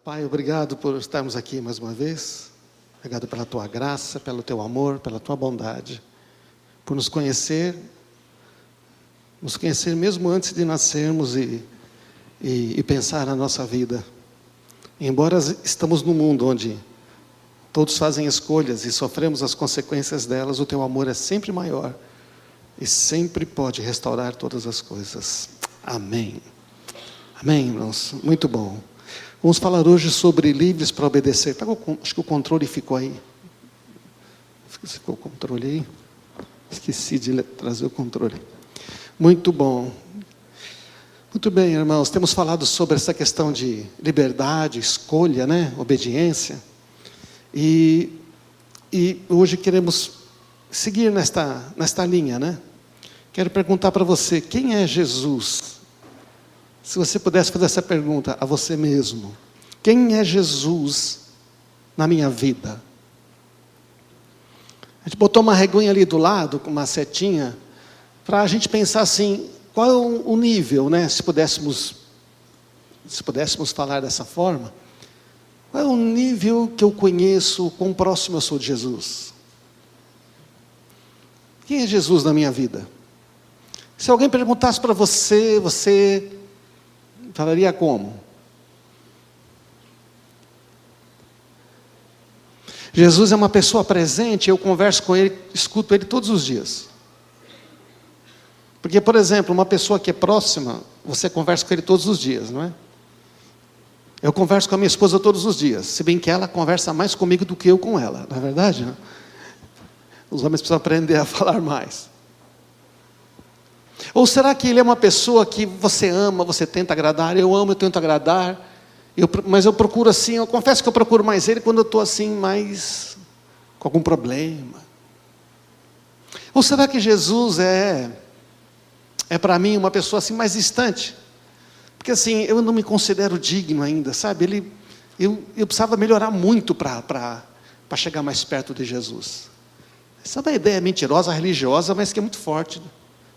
Pai, obrigado por estarmos aqui mais uma vez. Obrigado pela Tua graça, pelo Teu amor, pela Tua bondade. Por nos conhecer mesmo antes de nascermos e pensar na nossa vida. Embora estamos num mundo onde todos fazem escolhas e sofremos as consequências delas, o Teu amor é sempre maior e sempre pode restaurar todas as coisas. Amém. Amém, irmãos. Muito bom. Vamos falar hoje sobre livres para obedecer. Acho que o controle ficou aí. Ficou o controle aí? Esqueci de trazer o controle. Muito bom. Muito bem, irmãos. Temos falado sobre essa questão de liberdade, escolha, né? Obediência. E hoje queremos seguir nesta linha, né? Quero perguntar para você, quem é Jesus? Se você pudesse fazer essa pergunta a você mesmo. Quem é Jesus na minha vida? A gente botou uma reguinha ali do lado, com uma setinha, para a gente pensar assim, qual é o nível, né? Se pudéssemos falar dessa forma, qual é o nível que eu conheço, quão próximo eu sou de Jesus? Quem é Jesus na minha vida? Se alguém perguntasse para você, você falaria como? Jesus é uma pessoa presente, eu converso com Ele, escuto Ele todos os dias. Porque, por exemplo, uma pessoa que é próxima, você conversa com Ele todos os dias, não é? Eu converso com a minha esposa todos os dias, se bem que ela conversa mais comigo do que eu com ela, não é verdade? Não? Os homens precisam aprender a falar mais. Ou será que Ele é uma pessoa que você ama, você tenta agradar? Eu amo, eu tento agradar, mas eu procuro assim, eu confesso que eu procuro mais Ele quando eu estou assim, mais com algum problema. Ou será que Jesus é para mim uma pessoa assim mais distante? Porque assim, eu não me considero digno ainda, sabe? Eu precisava melhorar muito para chegar mais perto de Jesus. Essa é uma ideia mentirosa, religiosa, mas que é muito forte, né?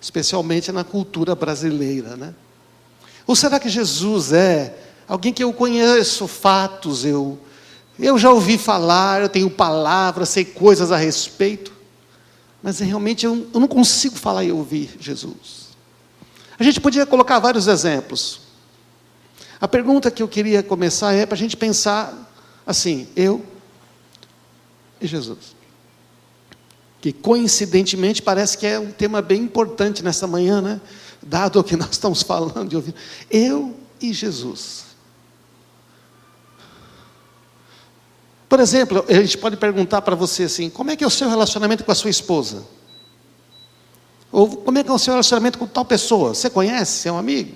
Especialmente na cultura brasileira, né? Ou será que Jesus é alguém que eu conheço fatos, eu já ouvi falar, eu tenho palavras, sei coisas a respeito, mas realmente eu não consigo falar e ouvir Jesus? A gente podia colocar vários exemplos. A pergunta que eu queria começar é para a gente pensar assim, eu e Jesus. Que coincidentemente parece que é um tema bem importante nessa manhã, né? Dado o que nós estamos falando e ouvindo. Eu e Jesus. Por exemplo, a gente pode perguntar para você assim, como é que é o seu relacionamento com a sua esposa? Ou como é que é o seu relacionamento com tal pessoa? Você conhece? É um amigo?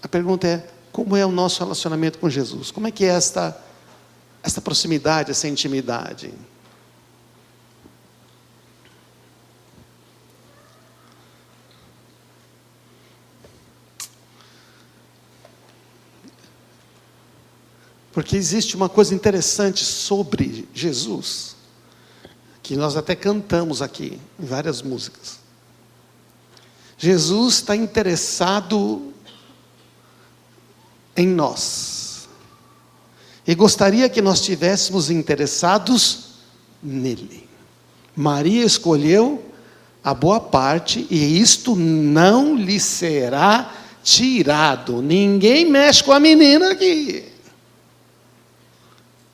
A pergunta é, como é o nosso relacionamento com Jesus? Como é que é esta proximidade, essa intimidade? Porque existe uma coisa interessante sobre Jesus, que nós até cantamos aqui, em várias músicas. Jesus está interessado em nós. E gostaria que nós estivéssemos interessados nele. Maria escolheu a boa parte, e isto não lhe será tirado. Ninguém mexe com a menina aqui.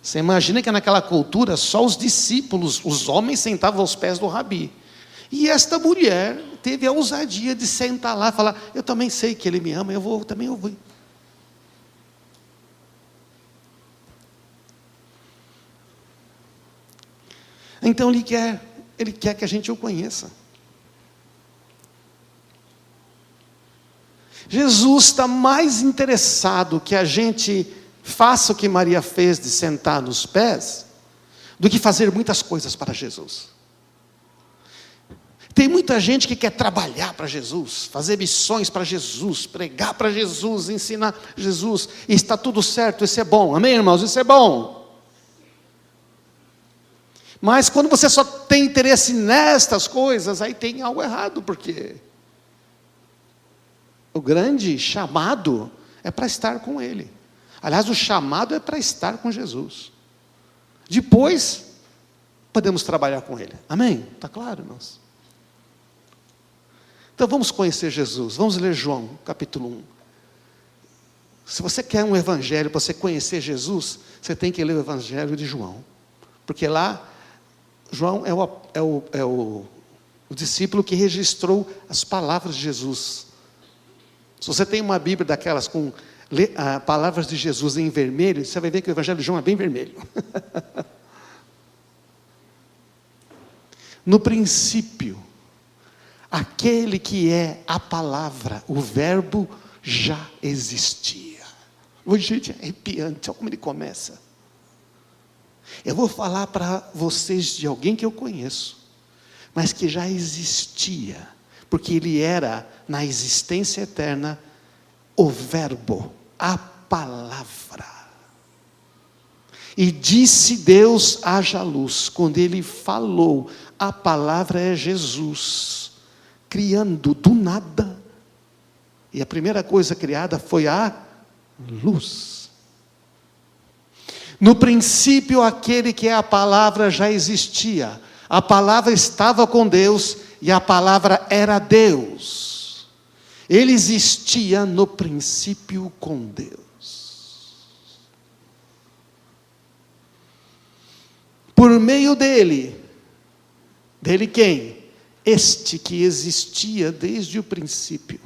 Você imagina que naquela cultura só os discípulos, os homens sentavam aos pés do rabi. E esta mulher teve a ousadia de sentar lá e falar, eu também sei que ele me ama, eu vou. Então ele quer que a gente o conheça. Jesus está mais interessado que a gente faça o que Maria fez de sentar nos pés, do que fazer muitas coisas para Jesus. Tem muita gente que quer trabalhar para Jesus, fazer missões para Jesus, pregar para Jesus, ensinar Jesus, e está tudo certo, isso é bom, amém, irmãos? Isso é bom. Mas quando você só tem interesse nestas coisas, aí tem algo errado, porque o grande chamado é para estar com Ele. Aliás, o chamado é para estar com Jesus. Depois, podemos trabalhar com Ele. Amém? Está claro, irmãos? Então vamos conhecer Jesus. Vamos ler João, capítulo 1. Se você quer um evangelho para você conhecer Jesus, você tem que ler o evangelho de João. Porque lá, João é o discípulo que registrou as palavras de Jesus. Se você tem uma Bíblia daquelas com palavras de Jesus em vermelho, você vai ver que o evangelho de João é bem vermelho. No princípio, aquele que é a palavra, o verbo já existia. Oi, gente, é arrepiante, olha como ele começa. Eu vou falar para vocês de alguém que eu conheço, mas que já existia, porque ele era, na existência eterna, o verbo, a palavra. E disse Deus: haja luz. Quando ele falou, a palavra é Jesus, criando do nada. E a primeira coisa criada foi a luz. No princípio, aquele que é a palavra já existia. A palavra estava com Deus e a palavra era Deus. Ele existia no princípio com Deus. Por meio dele quem? Este que existia desde o princípio.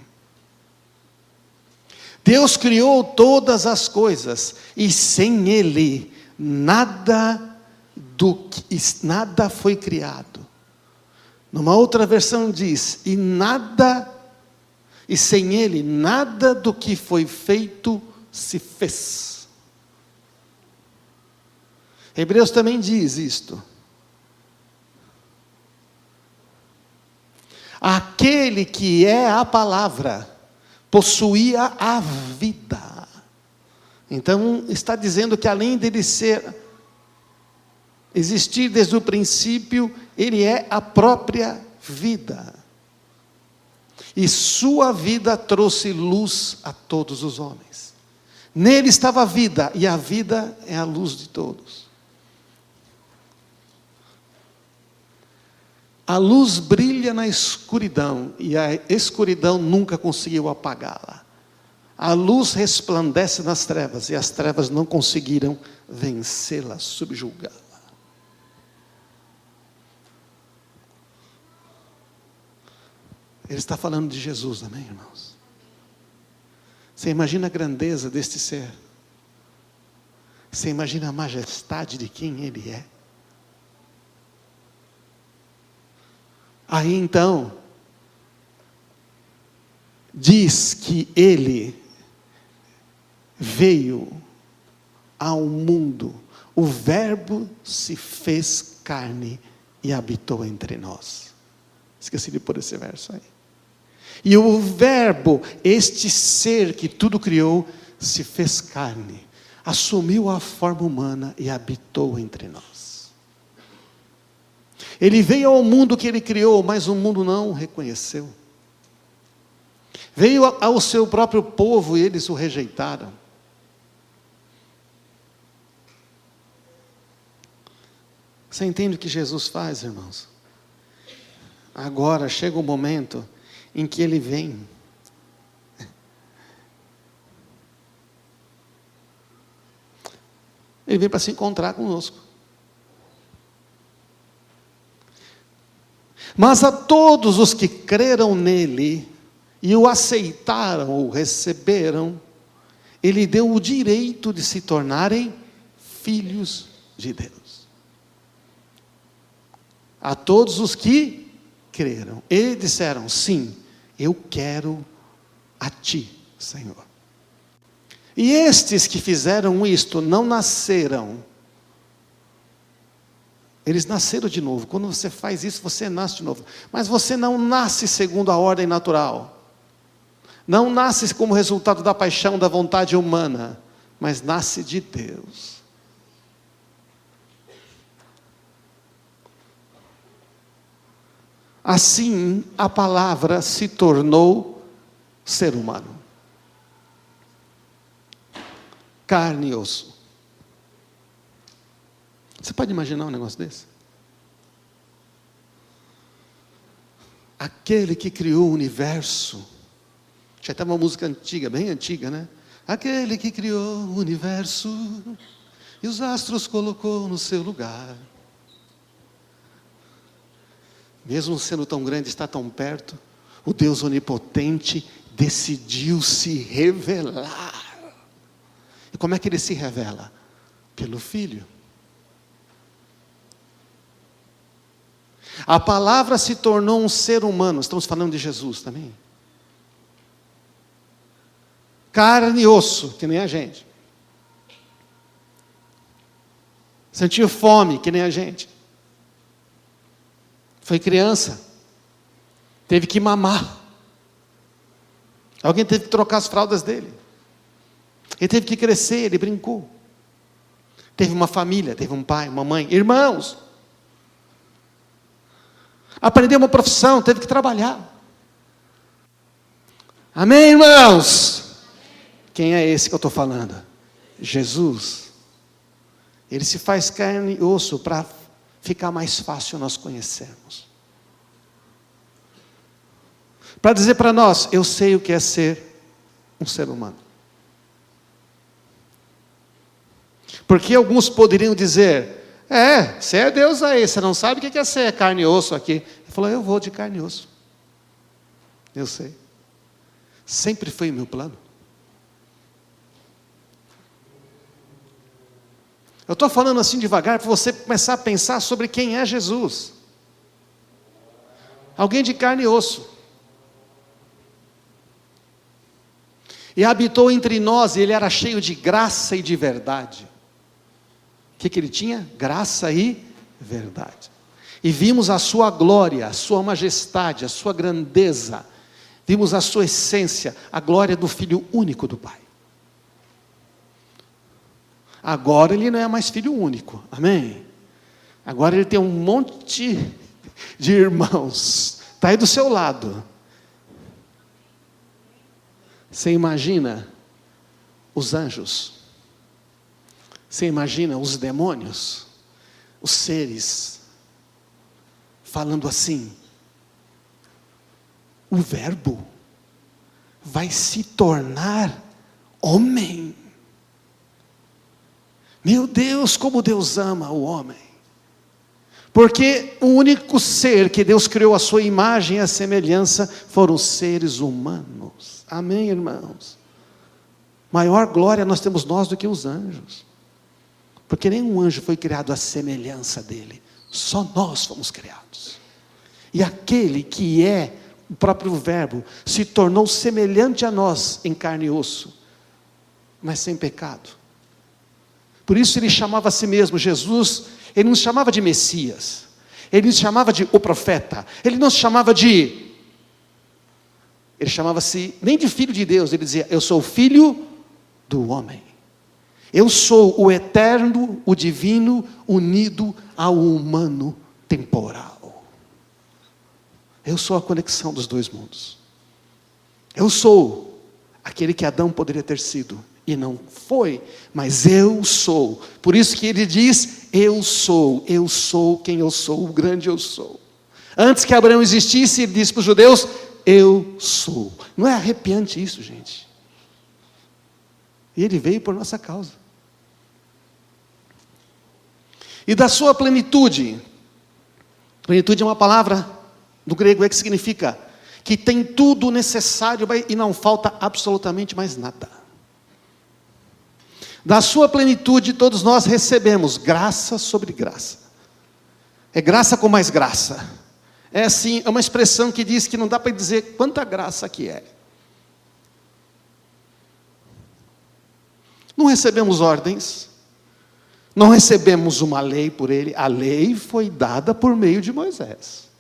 Deus criou todas as coisas, e sem Ele, nada foi criado. Numa outra versão diz, e sem Ele, nada do que foi feito se fez. Hebreus também diz isto. Aquele que é a palavra possuía a vida. Então está dizendo que além dele existir desde o princípio, ele é a própria vida. E sua vida trouxe luz a todos os homens. Nele estava a vida, e a vida é a luz de todos. A luz brilha na escuridão, e a escuridão nunca conseguiu apagá-la. A luz resplandece nas trevas, e as trevas não conseguiram vencê-la, subjugá-la. Ele está falando de Jesus, amém, irmãos? Você imagina a grandeza deste ser? Você imagina a majestade de quem Ele é? Aí então, diz que Ele veio ao mundo, o Verbo se fez carne e habitou entre nós. Esqueci de pôr esse verso aí. E o Verbo, este ser que tudo criou, se fez carne, assumiu a forma humana e habitou entre nós. Ele veio ao mundo que Ele criou, mas o mundo não o reconheceu. Veio ao seu próprio povo e eles o rejeitaram. Você entende o que Jesus faz, irmãos? Agora chega o momento em que Ele vem. Ele vem para se encontrar conosco. Mas a todos os que creram nele e o aceitaram, ou receberam, Ele deu o direito de se tornarem filhos de Deus. A todos os que creram e disseram, sim, eu quero a Ti, Senhor. E estes que fizeram isto não nasceram. Eles nasceram de novo. Quando você faz isso, você nasce de novo. Mas você não nasce segundo a ordem natural. Não nasce como resultado da paixão, da vontade humana. Mas nasce de Deus. Assim, a palavra se tornou ser humano. carne e osso. Você pode imaginar um negócio desse? Aquele que criou o universo. Já tem uma música antiga, bem antiga, né? Aquele que criou o universo e os astros colocou no seu lugar. Mesmo sendo tão grande, está tão perto, o Deus onipotente decidiu se revelar. E como é que ele se revela? Pelo Filho. A palavra se tornou um ser humano. Estamos falando de Jesus também. Carne e osso, que nem a gente. Sentiu fome, que nem a gente. Foi criança. Teve que mamar. Alguém teve que trocar as fraldas dele. Ele teve que crescer, ele brincou. Teve uma família, teve um pai, uma mãe, irmãos. Aprendeu uma profissão, teve que trabalhar. Amém, irmãos? Quem é esse que eu estou falando? Jesus. Ele se faz carne e osso para ficar mais fácil nós conhecermos. Para dizer para nós, eu sei o que é ser um ser humano. Porque alguns poderiam dizer, você é Deus aí, você não sabe o que é ser carne e osso aqui. Ele falou, eu vou de carne e osso. Eu sei. Sempre foi o meu plano. Eu estou falando assim devagar para você começar a pensar sobre quem é Jesus. Alguém de carne e osso. E habitou entre nós, e ele era cheio de graça e de verdade. O que ele tinha? Graça e verdade. E vimos a sua glória, a sua majestade, a sua grandeza. Vimos a sua essência, a glória do Filho único do Pai. Agora ele não é mais filho único, amém? Agora ele tem um monte de irmãos, está aí do seu lado. Você imagina os anjos? Você imagina os demônios? Os seres falando assim, o Verbo vai se tornar homem. Meu Deus, como Deus ama o homem. Porque o único ser que Deus criou a sua imagem e a semelhança foram os seres humanos. Amém, irmãos? Maior glória nós temos nós do que os anjos. Porque nenhum anjo foi criado à semelhança dele. Só nós fomos criados. E aquele que é o próprio Verbo se tornou semelhante a nós em carne e osso, mas sem pecado. Por isso ele chamava a si mesmo, Jesus, ele não se chamava de Messias, ele se chamava de o profeta, ele não se chamava de, ele chamava-se nem de filho de Deus, ele dizia, eu sou o filho do homem, eu sou o eterno, o divino, unido ao humano temporal, eu sou a conexão dos dois mundos, eu sou aquele que Adão poderia ter sido, e não foi, mas eu sou. Por isso que ele diz, eu sou quem eu sou, o grande eu sou. Antes que Abraão existisse, ele disse para os judeus, eu sou. Não é arrepiante isso, gente? E ele veio por nossa causa. E da sua plenitude, plenitude é uma palavra do grego que significa que tem tudo necessário e não falta absolutamente mais nada. Da sua plenitude todos nós recebemos graça sobre graça. É graça com mais graça. É assim, é uma expressão que diz que não dá para dizer quanta graça que é. Não recebemos ordens, não recebemos uma lei por ele, a lei foi dada por meio de Moisés.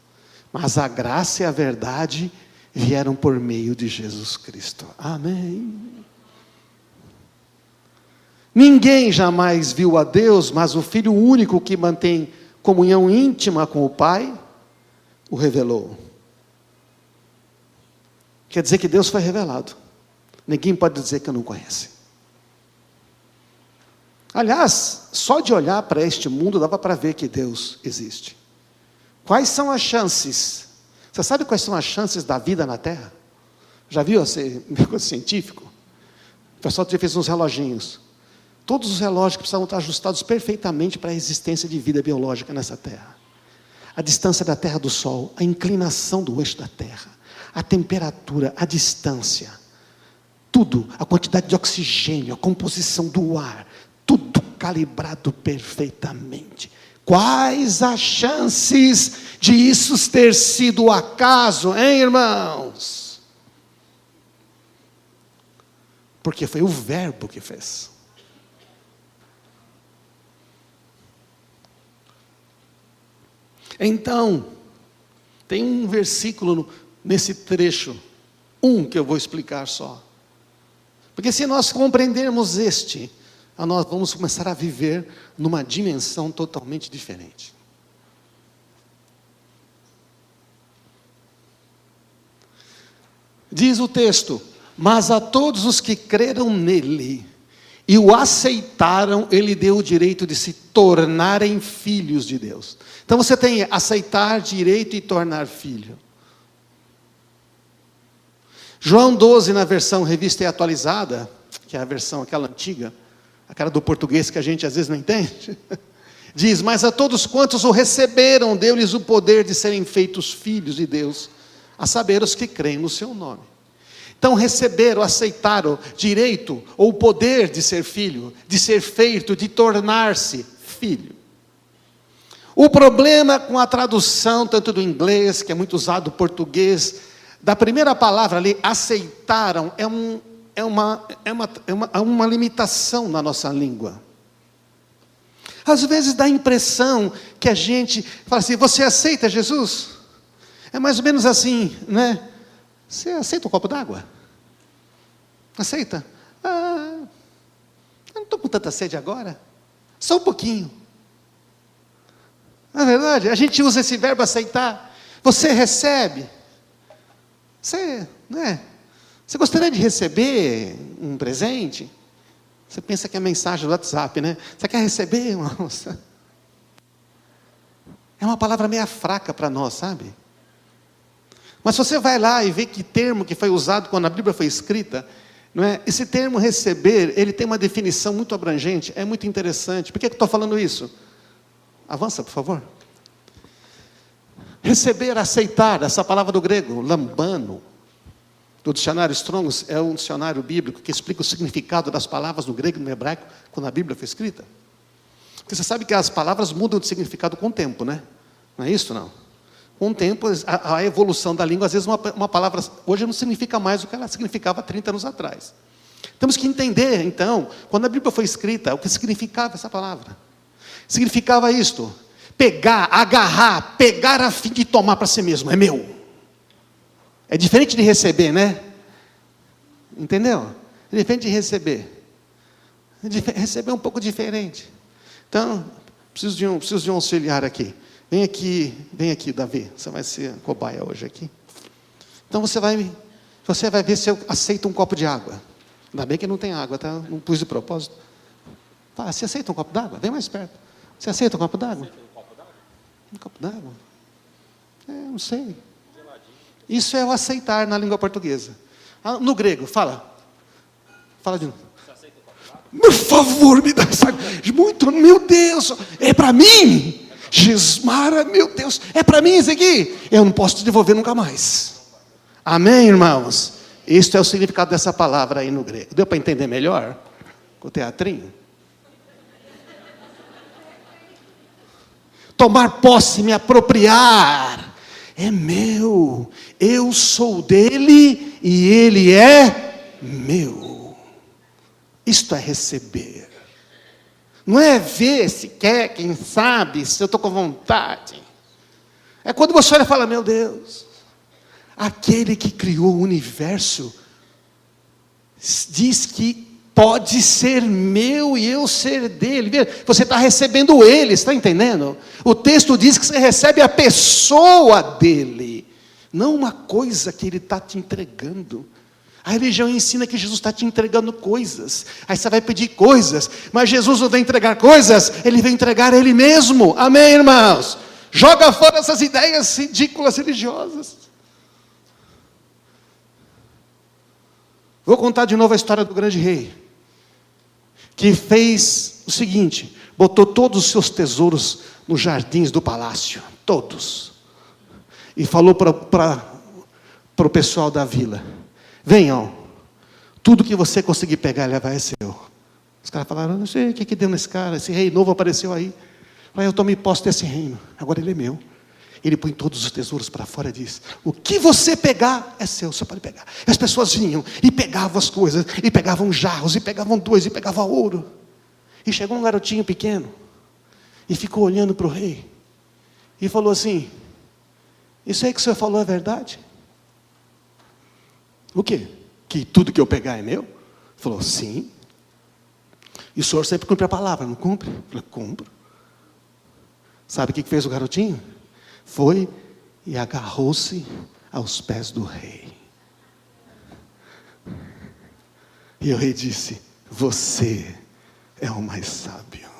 Mas a graça e a verdade vieram por meio de Jesus Cristo. Amém. Ninguém jamais viu a Deus, mas o Filho único que mantém comunhão íntima com o Pai, o revelou. Quer dizer que Deus foi revelado. Ninguém pode dizer que não conhece. Aliás, só de olhar para este mundo dava para ver que Deus existe. Quais são as chances? Você sabe quais são as chances da vida na Terra? Já viu esse negócio científico? O pessoal fez uns reloginhos. Todos os relógios que precisavam estar ajustados perfeitamente para a existência de vida biológica nessa Terra. A distância da Terra do Sol, a inclinação do eixo da Terra, a temperatura, a distância, tudo, a quantidade de oxigênio, a composição do ar, tudo calibrado perfeitamente. Quais as chances de isso ter sido acaso, hein, irmãos? Porque foi o Verbo que fez. Então, tem um versículo nesse trecho, que eu vou explicar só. Porque se nós compreendermos nós vamos começar a viver numa dimensão totalmente diferente. Diz o texto: mas a todos os que creram nele e o aceitaram, ele deu o direito de se tornarem filhos de Deus. Então você tem aceitar direito e tornar filho. João 12, na versão revista e atualizada, que é a versão aquela antiga, aquela do português que a gente às vezes não entende, diz: mas a todos quantos o receberam, deu-lhes o poder de serem feitos filhos de Deus, a saber, os que creem no seu nome. Então receberam, aceitaram direito ou o poder de ser filho, de ser feito, de tornar-se filho. O problema com a tradução, tanto do inglês, que é muito usado, do português, da primeira palavra ali, aceitaram, é uma limitação na nossa língua. Às vezes dá a impressão que a gente fala assim: você aceita Jesus? É mais ou menos assim, né? Você aceita um copo d'água? Aceita? Eu não estou com tanta sede agora. Só um pouquinho. Na verdade, a gente usa esse verbo aceitar. Você recebe. Você gostaria de receber um presente? Você pensa que é mensagem do WhatsApp, né? Você quer receber, irmãos? É uma palavra meio fraca para nós, sabe? Mas se você vai lá e vê que termo que foi usado quando a Bíblia foi escrita, não é? Esse termo receber, ele tem uma definição muito abrangente, é muito interessante. Por que eu estou falando isso? Avança, por favor. Receber, aceitar, essa palavra do grego, lambano, do dicionário Strong's, é um dicionário bíblico que explica o significado das palavras no grego e no hebraico, quando a Bíblia foi escrita. Porque você sabe que as palavras mudam de significado com o tempo, né? Não é isso, não? Com o tempo, a evolução da língua, às vezes uma palavra hoje não significa mais o que ela significava 30 anos atrás. Temos que entender, então, quando a Bíblia foi escrita, o que significava essa palavra. Significava isto: pegar, agarrar, pegar a fim de tomar para si mesmo, é meu. É diferente de receber, né? Entendeu? É diferente de receber. Receber é um pouco diferente. Então, preciso de um auxiliar aqui. Vem aqui, Davi. Você vai ser cobaia hoje aqui. Então você vai ver se eu aceito um copo de água. Ainda bem que não tem água, tá? Não pus de propósito. Fala, você aceita um copo d'água? Vem mais perto. Você aceita um copo d'água? Um copo d'água? Não sei. Isso é o aceitar na língua portuguesa. No grego, fala de novo. Por favor, me dá essa. Muito, meu Deus, é para mim? Gismara, meu Deus, é para mim isso aqui? Eu não posso te devolver nunca mais. Amém, irmãos? Este é o significado dessa palavra aí no grego. Deu para entender melhor? Com o teatrinho? Tomar posse, me apropriar. É meu. Eu sou dele e ele é meu. Isto é receber. Não é ver se quer, quem sabe, se eu estou com vontade. É quando você olha e fala: meu Deus, aquele que criou o universo diz que pode ser meu e eu ser dele. Você está recebendo ele, está entendendo? O texto diz que você recebe a pessoa dele, não uma coisa que ele está te entregando. A religião ensina que Jesus está te entregando coisas. Aí você vai pedir coisas. Mas Jesus não vem entregar coisas, Ele vem entregar Ele mesmo. Amém, irmãos? Joga fora essas ideias ridículas religiosas. Vou contar de novo a história do grande rei, que fez o seguinte: botou todos os seus tesouros nos jardins do palácio. Todos. E falou para o pessoal da vila: venham, tudo que você conseguir pegar e levar é seu. Os caras falaram: não sei o que deu nesse cara, esse rei novo apareceu aí. Eu tomei posse desse reino, agora ele é meu. Ele põe todos os tesouros para fora e diz: o que você pegar é seu, você pode pegar. E as pessoas vinham e pegavam as coisas, e pegavam jarros, e pegavam dois, e pegavam ouro. E chegou um garotinho pequeno, e ficou olhando para o rei, e falou assim: isso aí que o senhor falou é verdade? O quê? Que tudo que eu pegar é meu? Ele falou: sim. E o senhor sempre cumpre a palavra, não cumpre? Eu falei: cumpro. Sabe o que fez o garotinho? Foi e agarrou-se aos pés do rei. E o rei disse: você é o mais sábio.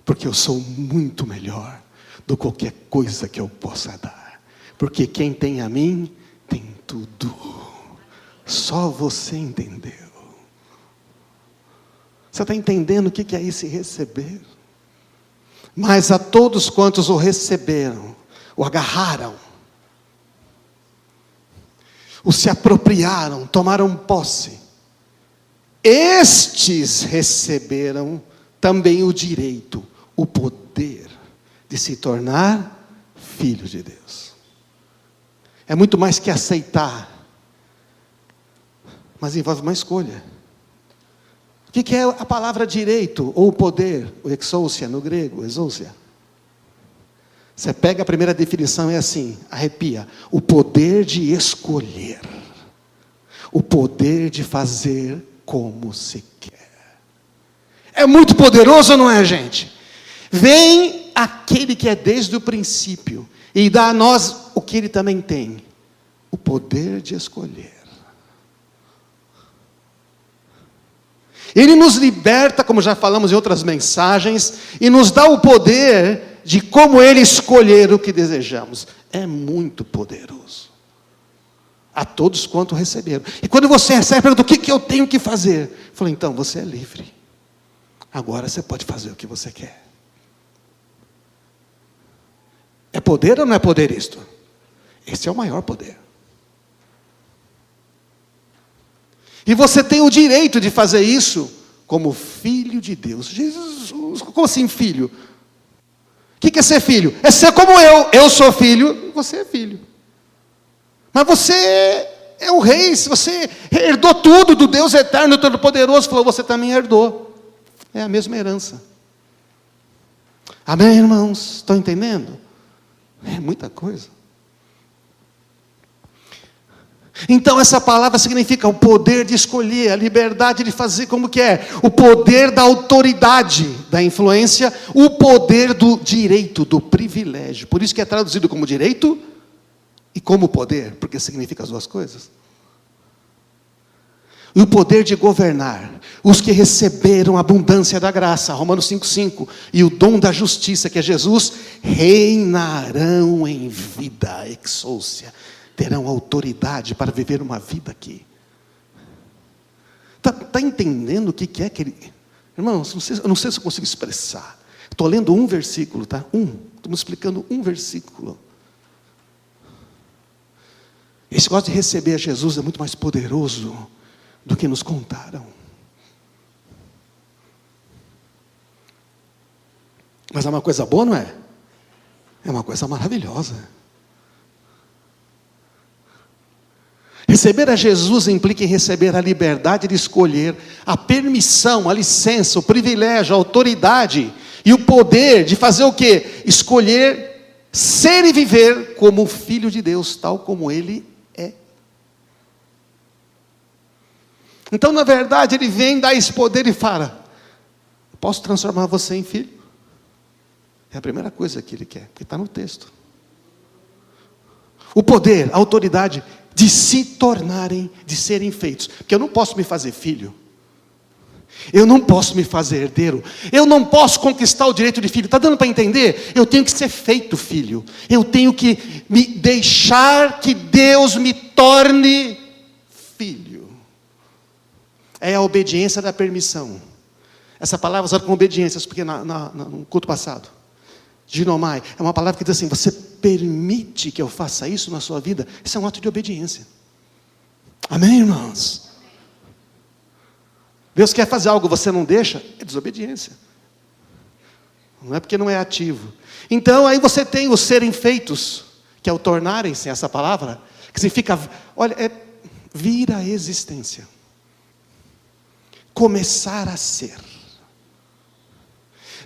Porque eu sou muito melhor do que qualquer coisa que eu possa dar. Porque quem tem a mim, tem tudo. Só você entendeu. Você está entendendo o que é esse receber? Mas a todos quantos o receberam, o agarraram, o se apropriaram, tomaram posse, estes receberam também o direito, o poder de se tornar filho de Deus. É muito mais que aceitar, mas envolve uma escolha. O que é a palavra direito, ou poder, o exousia no grego, exousia? Você pega a primeira definição, é assim, arrepia: o poder de escolher, o poder de fazer como se quer. É muito poderoso ou não é, gente? Vem aquele que é desde o princípio, e dá a nós o que ele também tem, o poder de escolher. Ele nos liberta, como já falamos em outras mensagens, e nos dá o poder de como Ele escolher o que desejamos. É muito poderoso. A todos quanto receberam. E quando você recebe, pergunta: o que eu tenho que fazer? Eu falei: então, você é livre. Agora você pode fazer o que você quer. É poder ou não é poder isto? Esse é o maior poder. E você tem o direito de fazer isso como filho de Deus. Jesus, como assim filho? O que é ser filho? É ser como eu. Eu sou filho, você é filho. Mas você é o rei, você herdou tudo do Deus eterno, todo-poderoso. Falou: você também herdou. É a mesma herança. Amém, irmãos? Estão entendendo? É muita coisa. Então essa palavra significa o poder de escolher, a liberdade de fazer como quer, o poder da autoridade, da influência, o poder do direito, do privilégio. Por isso que é traduzido como direito e como poder, porque significa as duas coisas. E o poder de governar, os que receberam a abundância da graça, Romanos 5,5, e o dom da justiça, que é Jesus, reinarão em vida, exousia. Terão autoridade para viver uma vida aqui. Está entendendo o que é que ele... Irmãos, eu não sei se eu consigo expressar. Estou lendo um versículo, tá? Estamos explicando um versículo. Esse negócio de receber a Jesus é muito mais poderoso do que nos contaram. Mas é uma coisa boa, não é? É uma coisa maravilhosa. Receber a Jesus implica em receber a liberdade de escolher, a permissão, a licença, o privilégio, a autoridade e o poder de fazer o quê? Escolher ser e viver como filho de Deus, tal como Ele é. Então, na verdade, Ele vem dar esse poder e fala: posso transformar você em filho? É a primeira coisa que Ele quer, porque está no texto. o poder, a autoridade de se tornarem, de serem feitos. Porque eu não posso me fazer filho. Eu não posso me fazer herdeiro. Eu não posso conquistar o direito de filho. Está dando para entender? Eu tenho que ser feito filho. Eu tenho que me deixar que Deus me torne filho. É a obediência da permissão. Essa palavra usada com obediências, porque no culto passado. Ginomai, é uma palavra que diz assim: você permite que eu faça isso na sua vida? Isso é um ato de obediência. Amém, irmãos? Deus quer fazer algo, você não deixa, é desobediência. Não é porque não é ativo. Então, aí você tem os serem feitos, que é o tornarem-se, essa palavra, que significa, olha, é vir à existência. Começar a ser.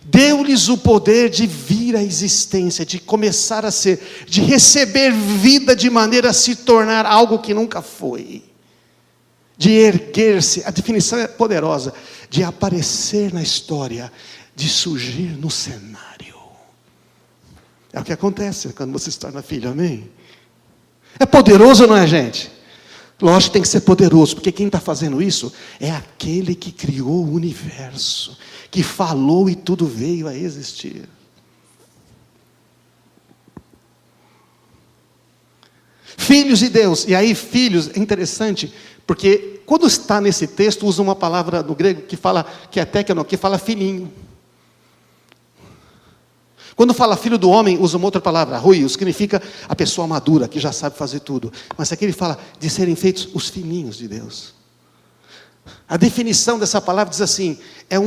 Deu-lhes o poder de vir à existência, de começar a ser, de receber vida de maneira a se tornar algo que nunca foi. De erguer-se, a definição é poderosa, de aparecer na história, de surgir no cenário. É o que acontece quando você se torna filho, amém? É poderoso ou não é, gente? Lógico que tem que ser poderoso, porque quem está fazendo isso é aquele que criou o universo, que falou e tudo veio a existir. Filhos de Deus, e aí filhos, é interessante, porque quando está nesse texto, usa uma palavra no grego que fala, que é tékeno, que fala filhinho. Quando fala filho do homem, usa uma outra palavra, ruios, significa a pessoa madura, que já sabe fazer tudo. Mas aqui ele fala de serem feitos os filhinhos de Deus. A definição dessa palavra diz assim, é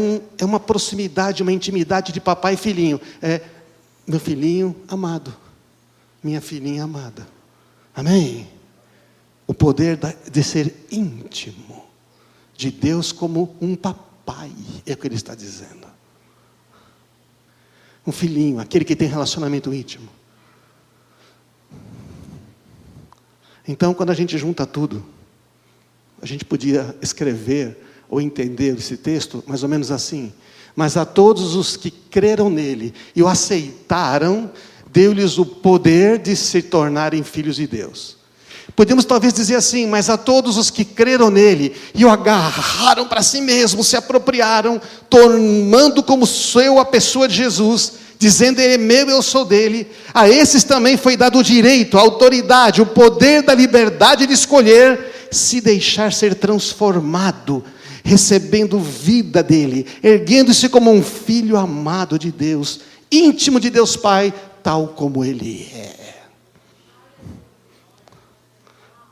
uma proximidade, uma intimidade de papai e filhinho. É meu filhinho amado, minha filhinha amada. Amém? O poder de ser íntimo de Deus como um papai, é o que ele está dizendo. Um filhinho, aquele que tem relacionamento íntimo. Então, quando a gente junta tudo, a gente podia escrever ou entender esse texto mais ou menos assim: mas a todos os que creram nele e o aceitaram, deu-lhes o poder de se tornarem filhos de Deus. Podemos talvez dizer assim: mas a todos os que creram nele e o agarraram para si mesmos, se apropriaram, tomando como seu a pessoa de Jesus, dizendo ele é meu, eu sou dele, a esses também foi dado o direito, a autoridade, o poder da liberdade de escolher, se deixar ser transformado, recebendo vida dele, erguendo-se como um filho amado de Deus, íntimo de Deus Pai, tal como ele é.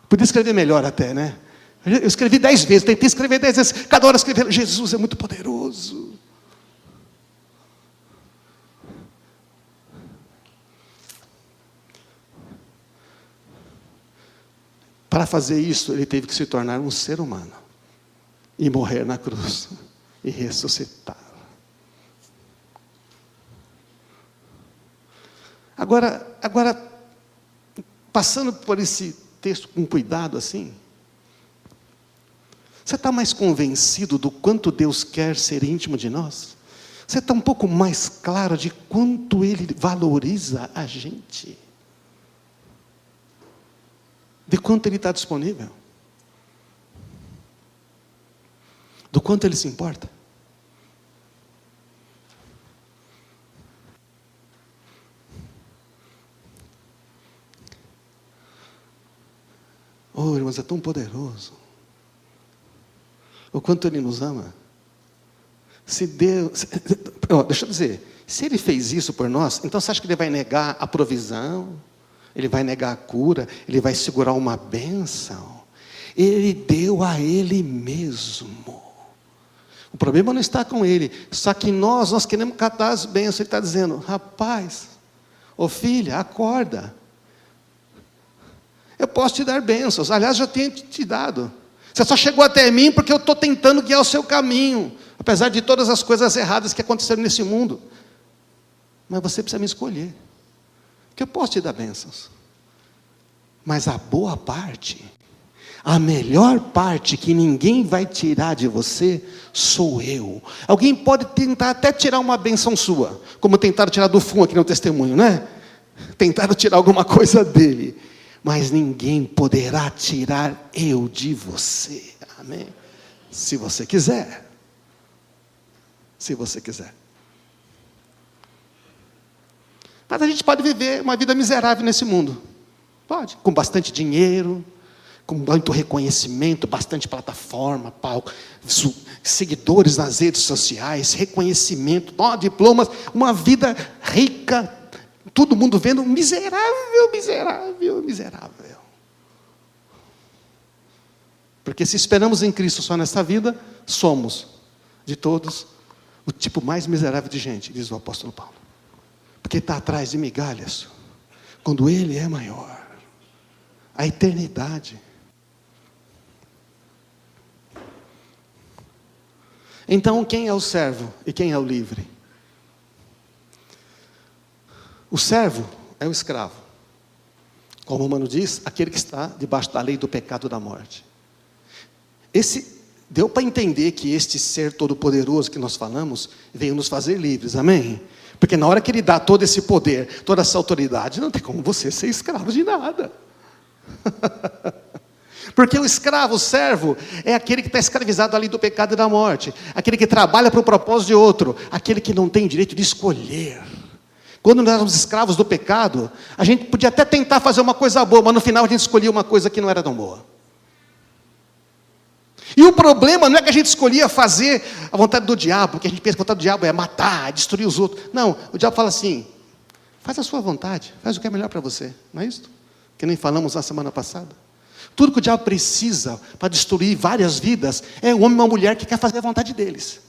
Podia escrever melhor até, né? Eu escrevi 10 vezes, tentei escrever 10 vezes, cada hora escrevendo, Jesus é muito poderoso. Para fazer isso, ele teve que se tornar um ser humano, e morrer na cruz, e ressuscitar. Agora, passando por esse texto com cuidado assim, você está mais convencido do quanto Deus quer ser íntimo de nós? Você está um pouco mais claro de quanto Ele valoriza a gente? De quanto Ele está disponível? Do quanto Ele se importa? Oh, irmãos, é tão poderoso. O quanto Ele nos ama. Se Deus... deixa eu dizer, se Ele fez isso por nós, então você acha que Ele vai negar a provisão? Ele vai negar a cura? Ele vai segurar uma bênção? Ele deu a Ele mesmo. O problema não está com Ele. Só que nós queremos catar as bênçãos. Ele está dizendo, rapaz, ô filha, acorda. Eu posso te dar bênçãos, aliás, já tenho te dado. Você só chegou até mim porque eu estou tentando guiar o seu caminho, apesar de todas as coisas erradas que aconteceram nesse mundo. Mas você precisa me escolher, porque eu posso te dar bênçãos. Mas a boa parte, a melhor parte que ninguém vai tirar de você, sou eu. Alguém pode tentar até tirar uma bênção sua, como tentaram tirar do Fum aqui no testemunho, né? Tentaram tirar alguma coisa dele. mas ninguém poderá tirar eu de você. Amém? Se você quiser. Se você quiser. Mas a gente pode viver uma vida miserável nesse mundo. Pode. Com bastante dinheiro, com muito reconhecimento, bastante plataforma, palco, seguidores nas redes sociais, reconhecimento, diplomas, uma vida rica, todo mundo vendo miserável, miserável, miserável. Porque se esperamos em Cristo só nesta vida, somos, de todos, o tipo mais miserável de gente, diz o apóstolo Paulo. Porque está atrás de migalhas, quando Ele é maior. A eternidade. Então, quem é o servo e quem é o livre? O servo é o escravo. Como o Romano diz, aquele que está debaixo da lei do pecado da morte. Deu para entender que este ser todo-poderoso que nós falamos, veio nos fazer livres, amém? Porque na hora que Ele dá todo esse poder, toda essa autoridade, não tem como você ser escravo de nada. Porque o escravo, o servo, é aquele que está escravizado ali do pecado e da morte, aquele que trabalha para o propósito de outro, aquele que não tem direito de escolher. Quando nós éramos escravos do pecado, a gente podia até tentar fazer uma coisa boa, mas no final a gente escolhia uma coisa que não era tão boa. E o problema não é que a gente escolhia fazer a vontade do diabo, porque a gente pensa que a vontade do diabo é matar, destruir os outros. Não, o diabo fala assim, faz a sua vontade, faz o que é melhor para você, não é isso? Que nem falamos na semana passada. Tudo que o diabo precisa para destruir várias vidas é um homem e uma mulher que quer fazer a vontade deles.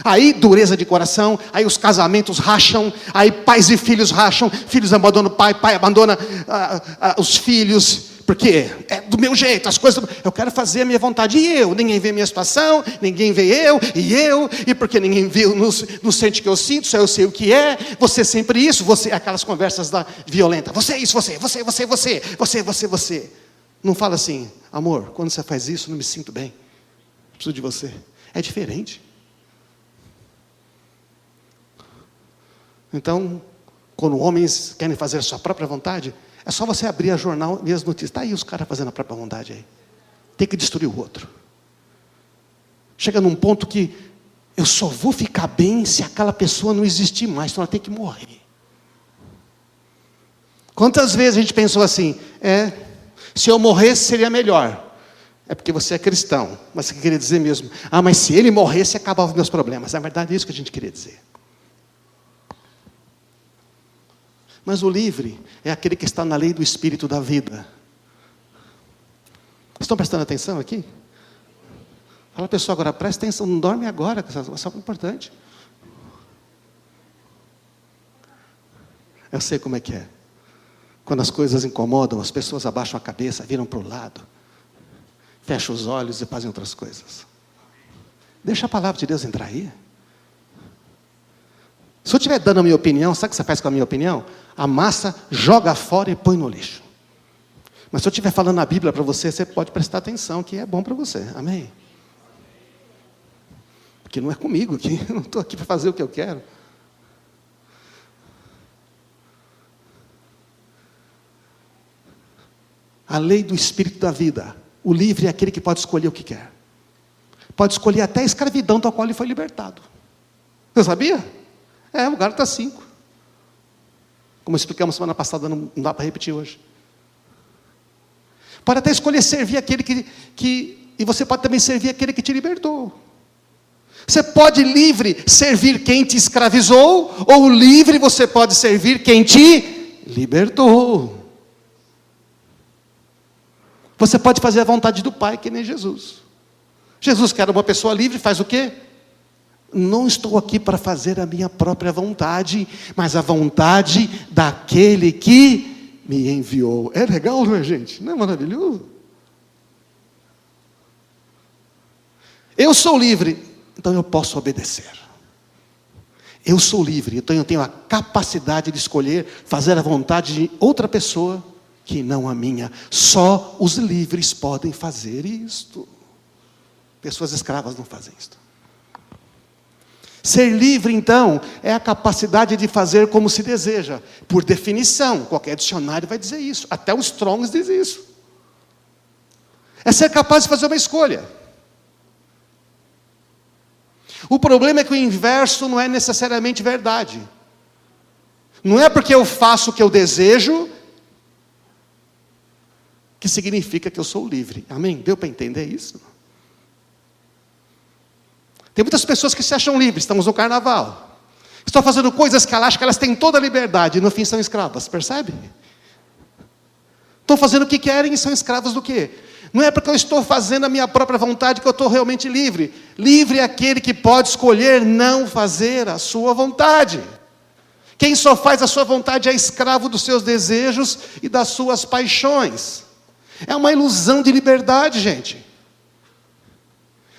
Aí dureza de coração, aí os casamentos racham, aí pais e filhos racham, filhos abandonam o pai, pai abandona os filhos, porque é do meu jeito, as coisas, eu quero fazer a minha vontade, e eu, ninguém vê a minha situação, ninguém vê e porque ninguém vê, não sente o que eu sinto, só eu sei o que é, você sempre isso, você, aquelas conversas violentas, você é isso, você. Não fala assim, amor, quando você faz isso, não me sinto bem, preciso de você. É diferente. Então, quando homens querem fazer a sua própria vontade, é só você abrir a jornal e as notícias. Está aí os caras fazendo a própria vontade aí. Tem que destruir o outro. Chega num ponto que eu só vou ficar bem se aquela pessoa não existir mais, então ela tem que morrer. Quantas vezes a gente pensou assim, se eu morresse seria melhor. É porque você é cristão, mas você queria dizer mesmo, mas se ele morresse acabava os meus problemas. Na verdade é isso que a gente queria dizer. Mas o livre é aquele que está na lei do Espírito da vida. Estão prestando atenção aqui? Fala pessoal, agora presta atenção, não dorme agora, isso é algo importante. Eu sei como é que é. Quando as coisas incomodam, as pessoas abaixam a cabeça, viram para o lado, fecham os olhos e fazem outras coisas. Deixa a palavra de Deus entrar aí. Se eu estiver dando a minha opinião, sabe o que você faz com a minha opinião? Amassa, joga fora e põe no lixo. Mas se eu estiver falando a Bíblia para você, você pode prestar atenção, que é bom para você. Amém? Porque não é comigo aqui, eu não estou aqui para fazer o que eu quero. A lei do Espírito da vida. O livre é aquele que pode escolher o que quer. Pode escolher até a escravidão da qual ele foi libertado. Você sabia? O Gálatas 5. Como explicamos semana passada, não dá para repetir hoje. Pode até escolher servir aquele e você pode também servir aquele que te libertou. Você pode livre servir quem te escravizou, ou livre você pode servir quem te libertou. Você pode fazer a vontade do Pai, que nem Jesus. Jesus, que era uma pessoa livre, faz o quê? Não estou aqui para fazer a minha própria vontade, mas a vontade daquele que me enviou. É legal, não é, gente? Não é maravilhoso? Eu sou livre, então eu posso obedecer. Eu sou livre, então eu tenho a capacidade de escolher fazer a vontade de outra pessoa que não a minha. Só os livres podem fazer isto. Pessoas escravas não fazem isto. Ser livre, então, é a capacidade de fazer como se deseja. Por definição, qualquer dicionário vai dizer isso. Até o Strong's diz isso. É ser capaz de fazer uma escolha. O problema é que o inverso não é necessariamente verdade. Não é porque eu faço o que eu desejo que significa que eu sou livre. Amém? Deu para entender isso? Tem muitas pessoas que se acham livres, estamos no carnaval. Estão fazendo coisas que elas acham que elas têm toda a liberdade, e no fim são escravas, percebe? Estão fazendo o que querem e são escravos do quê? Não é porque eu estou fazendo a minha própria vontade que eu estou realmente livre. Livre é aquele que pode escolher não fazer a sua vontade. Quem só faz a sua vontade é escravo dos seus desejos e das suas paixões. É uma ilusão de liberdade, gente.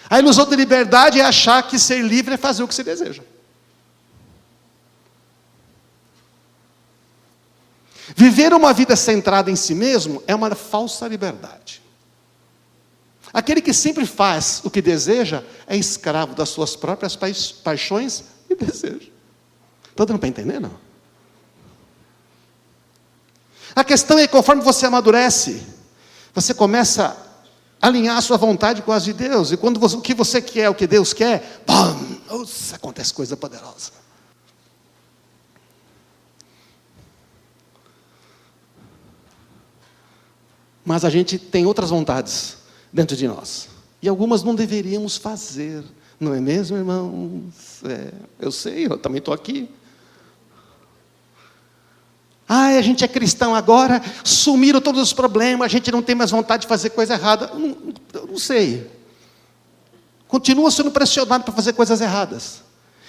A ilusão de liberdade é achar que ser livre é fazer o que se deseja. Viver uma vida centrada em si mesmo é uma falsa liberdade. Aquele que sempre faz o que deseja é escravo das suas próprias paixões e desejos. Está dando para entender, não? A questão é que conforme você amadurece, você começa a alinhar a sua vontade com as de Deus. E quando o que você quer, o que Deus quer, pum, nossa, acontece coisa poderosa. Mas a gente tem outras vontades dentro de nós. E algumas não deveríamos fazer. Não é mesmo, irmãos? Eu sei, eu também estou aqui. A gente é cristão agora, sumiram todos os problemas, a gente não tem mais vontade de fazer coisa errada. Eu não sei. Continua sendo pressionado para fazer coisas erradas.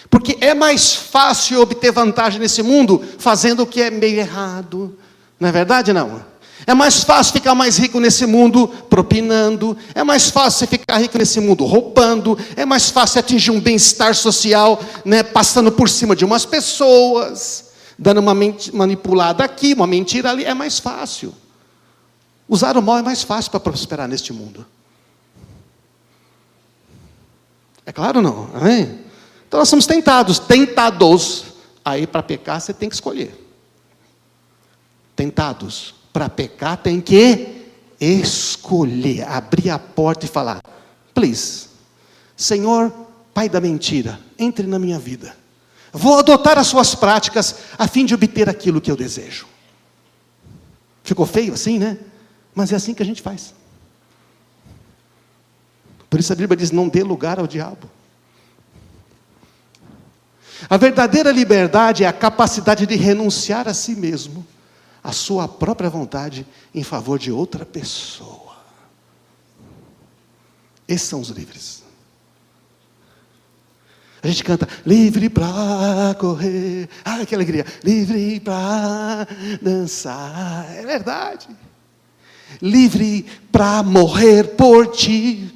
Porque é mais fácil obter vantagem nesse mundo fazendo o que é meio errado. Não é verdade, não? É mais fácil ficar mais rico nesse mundo propinando. É mais fácil você ficar rico nesse mundo roubando. É mais fácil atingir um bem-estar social, né, passando por cima de umas pessoas, dando uma manipulada aqui, uma mentira ali. É mais fácil. Usar o mal é mais fácil para prosperar neste mundo. É claro ou não? Amém? Então nós somos tentados. Aí para pecar você tem que escolher. Tentados. Para pecar tem que escolher, abrir a porta e falar: please, Senhor, Pai da mentira, entre na minha vida. Vou adotar as suas práticas a fim de obter aquilo que eu desejo. Ficou feio assim, né? Mas é assim que a gente faz. Por isso a Bíblia diz: não dê lugar ao diabo. A verdadeira liberdade é a capacidade de renunciar a si mesmo, a sua própria vontade, em favor de outra pessoa. Esses são os livres. A gente canta: livre para correr, ai que alegria, livre para dançar. É verdade. Livre para morrer por ti.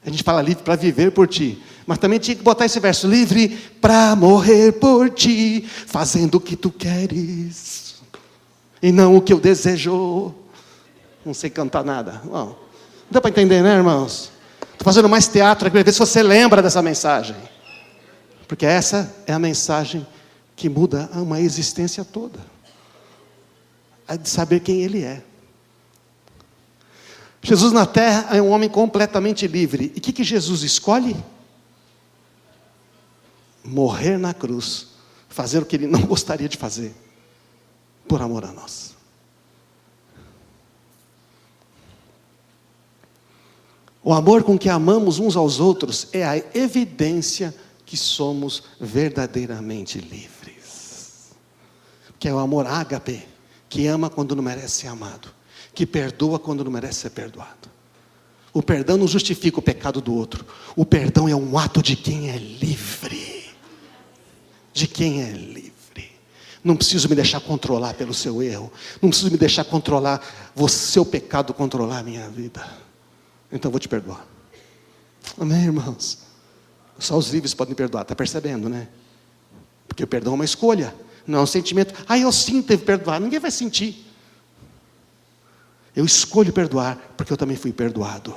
A gente fala livre para viver por ti, mas também tinha que botar esse verso: livre para morrer por ti, fazendo o que tu queres e não o que eu desejo. Não sei cantar nada. Não dá para entender, né, irmãos? Estou fazendo mais teatro aqui para ver se você lembra dessa mensagem. Porque essa é a mensagem que muda uma existência toda. É de saber quem Ele é. Jesus na terra é um homem completamente livre. E o que Jesus escolhe? Morrer na cruz. Fazer o que Ele não gostaria de fazer. Por amor a nós. O amor com que amamos uns aos outros é a evidência que somos verdadeiramente livres. Que é o amor ágape, que ama quando não merece ser amado, que perdoa quando não merece ser perdoado. O perdão não justifica o pecado do outro. O perdão é um ato de quem é livre. De quem é livre. Não preciso me deixar controlar pelo seu erro. Não preciso me deixar controlar, seu pecado controlar a minha vida. Então eu vou te perdoar. Amém, irmãos? Só os livres podem perdoar, está percebendo, né? Porque o perdão é uma escolha, não é um sentimento. Eu sinto devo perdoar. Ninguém vai sentir. Eu escolho perdoar, porque eu também fui perdoado.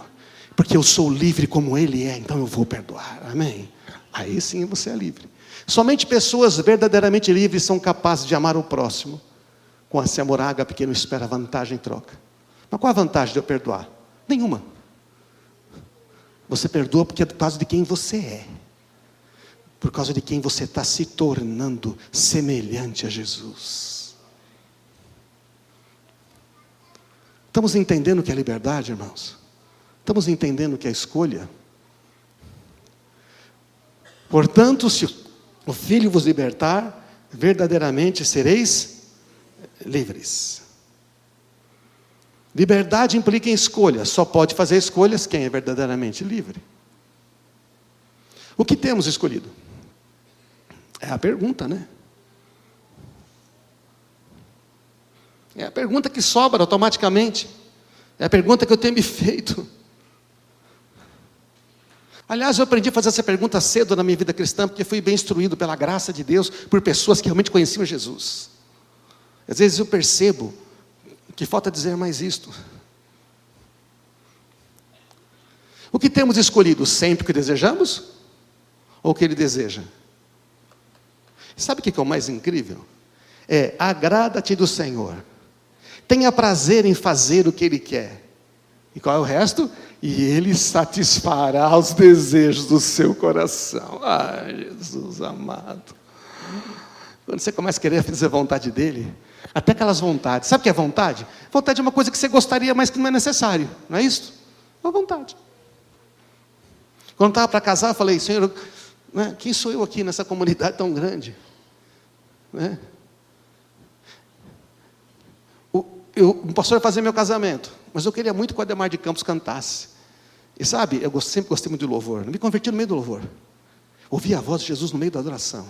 Porque eu sou livre como Ele é, então eu vou perdoar. Amém? Aí sim você é livre. Somente pessoas verdadeiramente livres são capazes de amar o próximo com esse amor ágape que não espera vantagem em troca. Mas qual a vantagem de eu perdoar? Nenhuma. Você perdoa porque é por causa de quem você é. Por causa de quem você está se tornando semelhante a Jesus. Estamos entendendo o que é liberdade, irmãos? Estamos entendendo o que é escolha? Portanto, se o Filho vos libertar, verdadeiramente sereis livres. Liberdade implica em escolha. Só pode fazer escolhas quem é verdadeiramente livre. O que temos escolhido? É a pergunta, né? É a pergunta que sobra automaticamente. É a pergunta que eu tenho me feito. Aliás, eu aprendi a fazer essa pergunta cedo na minha vida cristã, porque fui bem instruído pela graça de Deus, por pessoas que realmente conheciam Jesus. Às vezes eu percebo que falta dizer mais isto. O que temos escolhido? Sempre o que desejamos? Ou o que Ele deseja? Sabe o que é o mais incrível? Agrada-te do Senhor. Tenha prazer em fazer o que Ele quer. E qual é o resto? E Ele satisfará os desejos do seu coração. Ah, Jesus amado. Quando você começa a querer fazer a vontade dEle, até aquelas vontades. Sabe o que é vontade? Vontade é uma coisa que você gostaria, mas que não é necessário. Não é isso? É uma vontade. Quando eu estava para casar, eu falei, Senhor, né, quem sou eu aqui nessa comunidade tão grande? Né? O pastor ia fazer meu casamento, mas eu queria muito que o Ademar de Campos cantasse. E sabe, eu sempre gostei muito de louvor. Não me converti no meio do louvor. Ouvi a voz de Jesus no meio da adoração.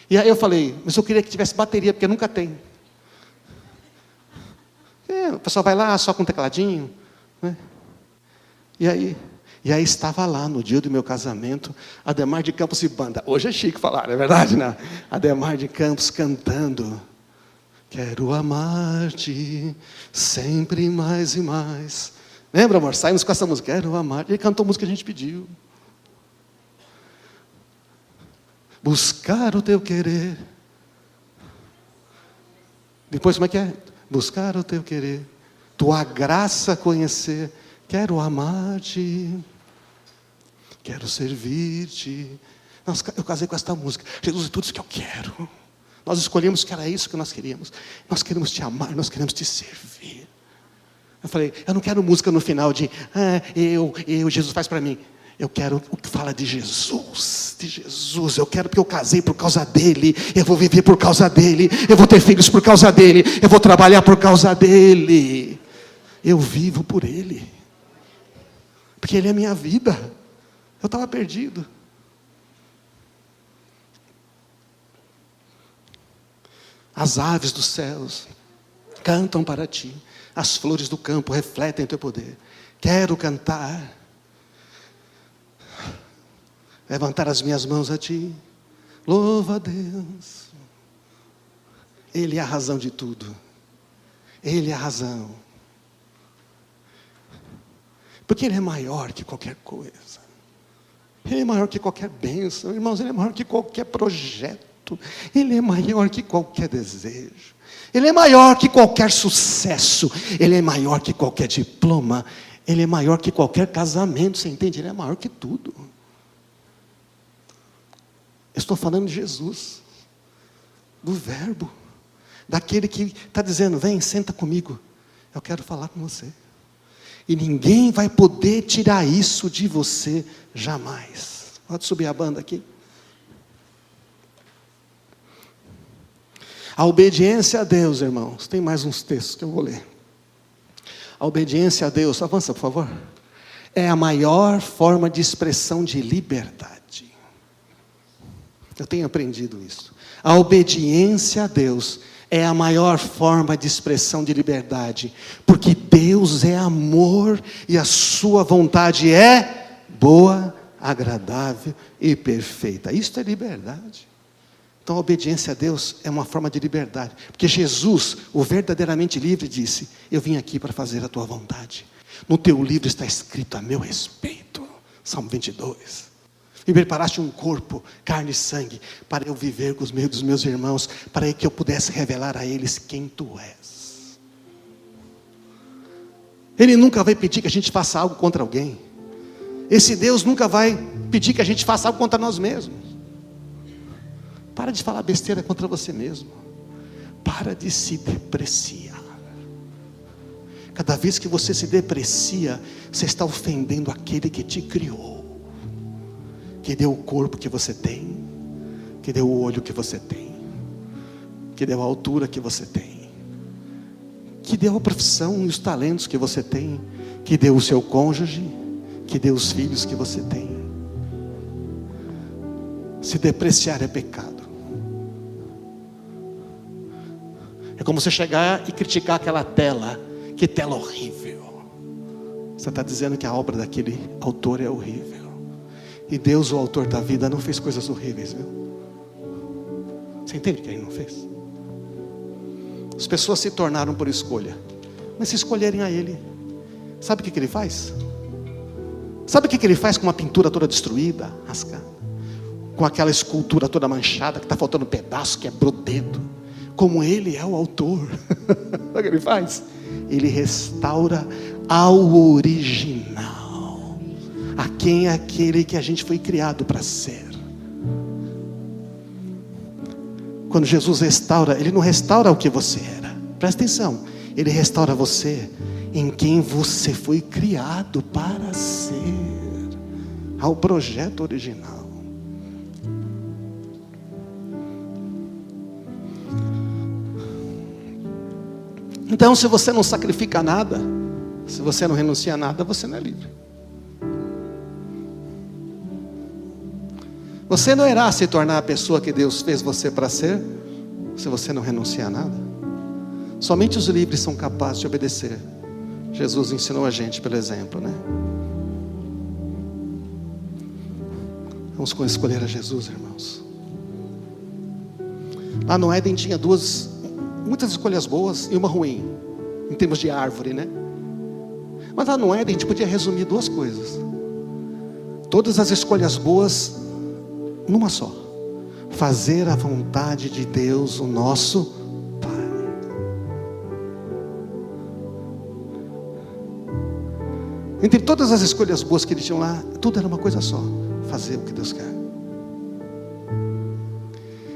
E aí eu falei, mas eu queria que tivesse bateria, porque nunca tem. O pessoal vai lá só com um tecladinho. Né? E aí estava lá no dia do meu casamento, Ademar de Campos e banda. Hoje é chique falar, não é verdade? Não? Ademar de Campos cantando. Quero amar-te sempre mais e mais. Lembra, amor? Saímos com essa música. Quero amar-te. Ele cantou a música que a gente pediu. Buscar o teu querer. Depois como é que é? Buscar o teu querer. Tua graça conhecer. Quero amar-te. Quero servir-te. Eu casei com esta música. Jesus, é tudo isso que eu quero. Nós escolhemos que era isso que nós queríamos. Nós queremos te amar, nós queremos te servir. Eu falei, eu não quero música no final de Jesus faz para mim. Eu quero o que fala de Jesus, de Jesus. Eu quero porque eu casei por causa dele. Eu vou viver por causa dele. Eu vou ter filhos por causa dele. Eu vou trabalhar por causa dele. Eu vivo por ele. Porque ele é a minha vida. Eu estava perdido. As aves dos céus cantam para ti. As flores do campo refletem teu poder. Quero cantar. Levantar as minhas mãos a ti. Louva a Deus. Ele é a razão de tudo. Ele é a razão. Porque Ele é maior que qualquer coisa. Ele é maior que qualquer bênção. Irmãos, Ele é maior que qualquer projeto. Ele é maior que qualquer desejo. Ele é maior que qualquer sucesso. Ele é maior que qualquer diploma. Ele é maior que qualquer casamento. Você entende? Ele é maior que tudo. Eu estou falando de Jesus. Do verbo. Daquele que está dizendo, vem, senta comigo. Eu quero falar com você. E ninguém vai poder tirar isso de você jamais. Pode subir a banda aqui. A obediência a Deus, irmãos. Tem mais uns textos que eu vou ler. A obediência a Deus, avança por favor. É a maior forma de expressão de liberdade. Eu tenho aprendido isso. A obediência a Deus é a maior forma de expressão de liberdade. Porque Deus é amor e a sua vontade é boa, agradável e perfeita. Isto é liberdade. Então a obediência a Deus é uma forma de liberdade. Porque Jesus, o verdadeiramente livre, disse, eu vim aqui para fazer a tua vontade. No teu livro está escrito a meu respeito. Salmo 22. E preparaste um corpo, carne e sangue, para eu viver com os meus, dos meus irmãos, para que eu pudesse revelar a eles quem tu és. Ele nunca vai pedir que a gente faça algo contra alguém. Esse Deus nunca vai pedir que a gente faça algo contra nós mesmos. Para de falar besteira contra você mesmo. Para de se depreciar. Cada vez que você se deprecia, você está ofendendo aquele que te criou, que deu o corpo que você tem, que deu o olho que você tem, que deu a altura que você tem, que deu a profissão e os talentos que você tem, que deu o seu cônjuge, que deu os filhos que você tem. Se depreciar é pecado. É como você chegar e criticar aquela tela. Que tela horrível. Você está dizendo que a obra daquele autor é horrível. E Deus, o autor da vida, não fez coisas horríveis, viu? Você entende que ele não fez? As pessoas se tornaram por escolha. Mas se escolherem a ele, sabe o que ele faz? Sabe o que ele faz com uma pintura toda destruída, rasgada? Com aquela escultura toda manchada, que está faltando um pedaço, quebrou o dedo. Como ele é o autor. Sabe o que ele faz? Ele restaura ao original, a quem é aquele que a gente foi criado para ser. Quando Jesus restaura, Ele não restaura o que você era. Presta atenção, Ele restaura você em quem você foi criado para ser, ao projeto original. Então, se você não sacrifica nada, se você não renuncia a nada, você não é livre. Você não irá se tornar a pessoa que Deus fez você para ser, se você não renunciar a nada. Somente os livres são capazes de obedecer. Jesus ensinou a gente pelo exemplo, né? Vamos escolher a Jesus, irmãos. Lá no Éden tinha muitas escolhas boas e uma ruim, em termos de árvore, né? Mas lá no Éden a gente podia resumir duas coisas. Todas as escolhas boas numa só: fazer a vontade de Deus, o nosso Pai. Entre todas as escolhas boas que eles tinham lá, tudo era uma coisa só: fazer o que Deus quer.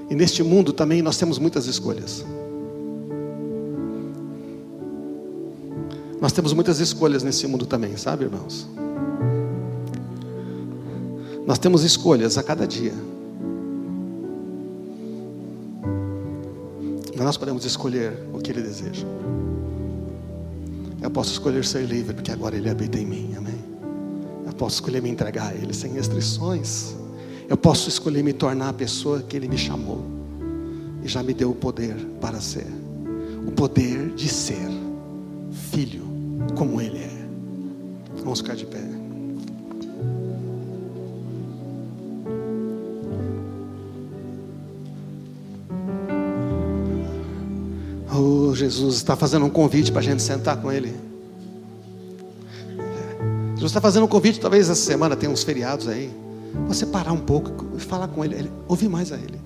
E neste mundo também nós temos muitas escolhas. Nós temos muitas escolhas nesse mundo também, sabe, irmãos? Nós temos escolhas a cada dia. Mas nós podemos escolher o que Ele deseja. Eu posso escolher ser livre, porque agora Ele habita em mim, amém? Eu posso escolher me entregar a Ele sem restrições. Eu posso escolher me tornar a pessoa que Ele me chamou e já me deu o poder para ser. O poder de ser filho como Ele é. Vamos ficar de pé. Oh, Jesus está fazendo um convite para a gente sentar com Ele. Jesus está fazendo um convite, talvez essa semana tem uns feriados aí. Você parar um pouco e falar com Ele, ouvir mais a Ele.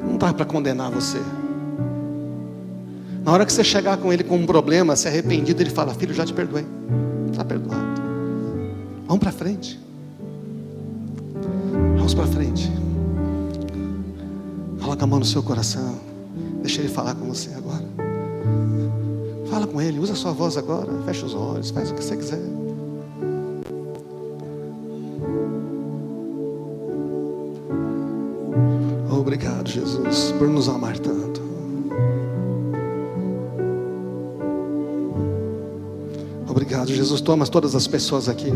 Não está para condenar você. Na hora que você chegar com Ele com um problema, se arrependido, Ele fala: filho, já te perdoei, está perdoado. Vamos para frente. Vamos para frente. Coloca a mão no seu coração. Deixa Ele falar com você agora. Fala com Ele, usa a sua voz agora. Fecha os olhos, faz o que você quiser. Obrigado, Jesus, por nos amar tanto. Obrigado, Jesus. Toma todas as pessoas aqui.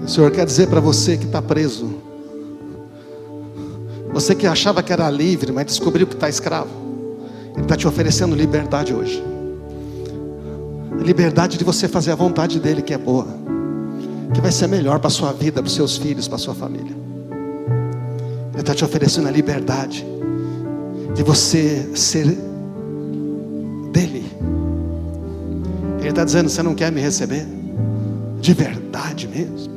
O Senhor quer dizer para você que está preso, você que achava que era livre, mas descobriu que está escravo, Ele está te oferecendo liberdade hoje. A liberdade de você fazer a vontade dEle, que é boa, que vai ser melhor para a sua vida, para os seus filhos, para a sua família. Ele está te oferecendo a liberdade de você ser dEle. Ele está dizendo: você não quer me receber? De verdade mesmo.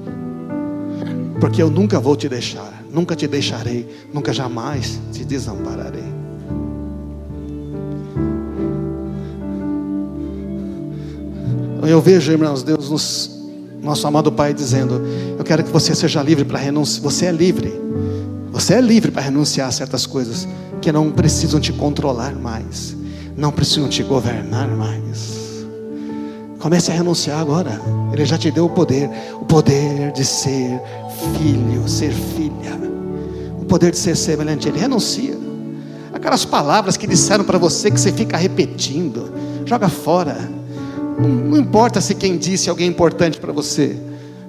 Porque eu nunca vou te deixar, nunca te deixarei, nunca jamais te desampararei. Eu vejo, irmãos, Deus, nosso amado Pai, dizendo: eu quero que você seja livre para renunciar. Você é livre. Você é livre para renunciar a certas coisas que não precisam te controlar mais, não precisam te governar mais. Comece a renunciar agora. Ele já te deu o poder de ser filho, ser filha, o poder de ser semelhante a Ele. Renuncia. Aquelas palavras que disseram para você, que você fica repetindo, joga fora. Não importa se quem disse alguém importante para você.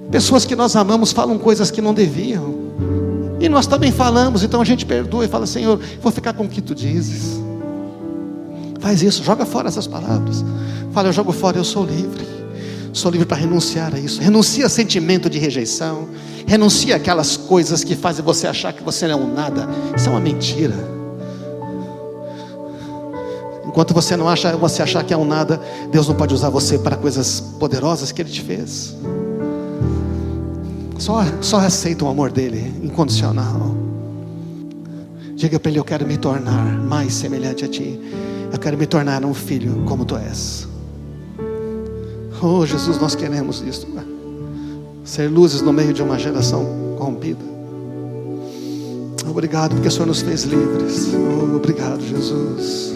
Pessoas que nós amamos falam coisas que não deviam, e nós também falamos. Então a gente perdoa e fala: Senhor, vou ficar com o que Tu dizes. Faz isso, joga fora essas palavras. Fala: eu jogo fora, eu sou livre. Sou livre para renunciar a isso. Renuncia a sentimento de rejeição. Renuncia aquelas coisas que fazem você achar que você não é um nada. Isso é uma mentira. Enquanto você achar que é um nada, Deus não pode usar você para coisas poderosas que Ele te fez. Só aceita o amor dEle, incondicional. Diga para Ele: eu quero me tornar mais semelhante a Ti. Eu quero me tornar um filho como Tu és. Oh Jesus, nós queremos isso. Ser luzes no meio de uma geração corrompida. Obrigado porque o Senhor nos fez livres. Oh, obrigado, Jesus.